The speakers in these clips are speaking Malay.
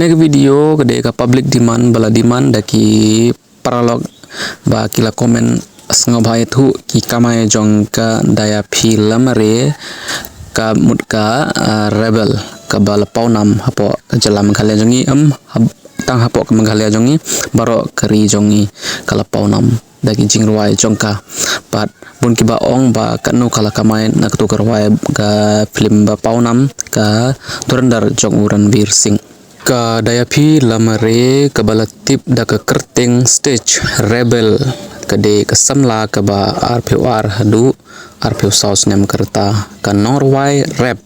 Nek video gede ka public demand bala demand daki paralog ba kila komen sengobai thu ki kamai jong ka daya film re ka mutka rebel ka bala paunam hapo jalam khalya jongi tang hapo ka manghalya jongi baro kari jongi kala paunam dagi jingruai jongka pat bun ki ba ong ba kanu kala kamai nak tu karwai ga film ba paunam ka durandar jong Ranveer Singh ka daya film re ka bala tip da ka kerting stage rebel kade ka samla ka ba RPR hadu RPO South nem kerta ka Norway rap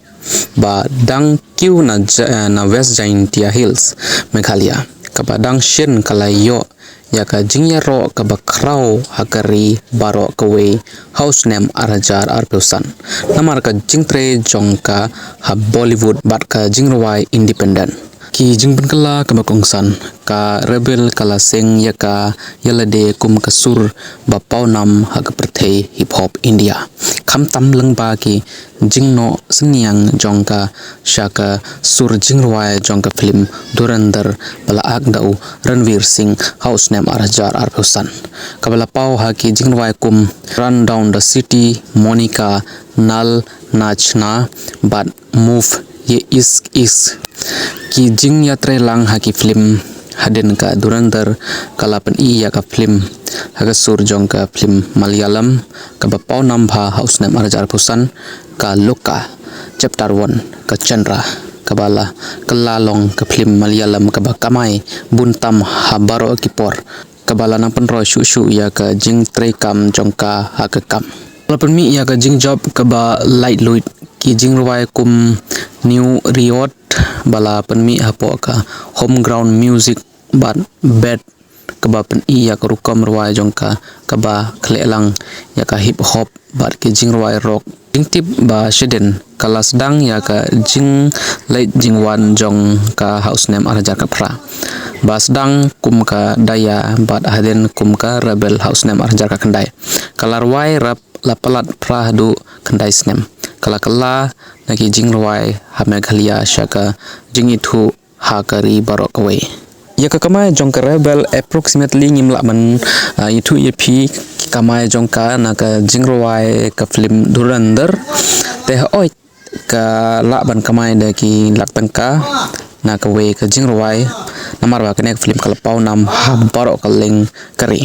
ba dang kiu na West Jaintia Hills Meghalaya ka ba dang shin kalayo ya ka jingya ro ka ba kraw hakari baro ka we house nem arajar RPO san namar ka jingtre jongka ha Bollywood bat ka jingrawai independent ki jingpun kala kama kongsan ka rebel kala sing yaka yalade kum kasur ba paunam ha perthei hip hop India kham tam lang ba ki jingno sniang jongka shaka sur jingrwai jongka film Durandar bala ak dau Ranveer Singh house name arajar arpusan kabala pau ha ki jingrwai kum run down the city Monica nal nachna but move ye is ki jing yatre lang ha ki film haden ka Durandar kalapan iya ka film haga sur jong ka film Malayalam ka bapau nambha house name arajar pusan ka Loka chapter 1 ka Chandra kabala kelalong ka film Malayalam ka bakamai buntam habaro kipor kabala nang penro shu ya ka jing trekam jongka ha ka kam lapan mi ya ka jing job ka ba light luit ki jing ruwai kum new riot bala penmi hapo ka home ground music bat bed kaba pen i ya ka rukam ruwai jongka kaba khlelang ya ka hip hop bat ki jing ruwai rock jing tip ba sheden kala sedang ya ka jing late jing wan jong ka house name arajar ka pra ba sedang kum ka daya bat haden kum ka rebel house name arajar ka kendai kala ruwai rap lapalat pra du kendai snem kala naki jing ruwai ha Meghalaya shaka jing itu ha kari barok away ya ka kamai jong ka rebel approximately ngimla man itu ye pi kamai jong ka na ka jing ruwai ka film Durandar te oi ka la ban kamai da ki lak tangka na ka we ka jing ruwai namar ba ka nek film kala pau nam ha barok ka ling kari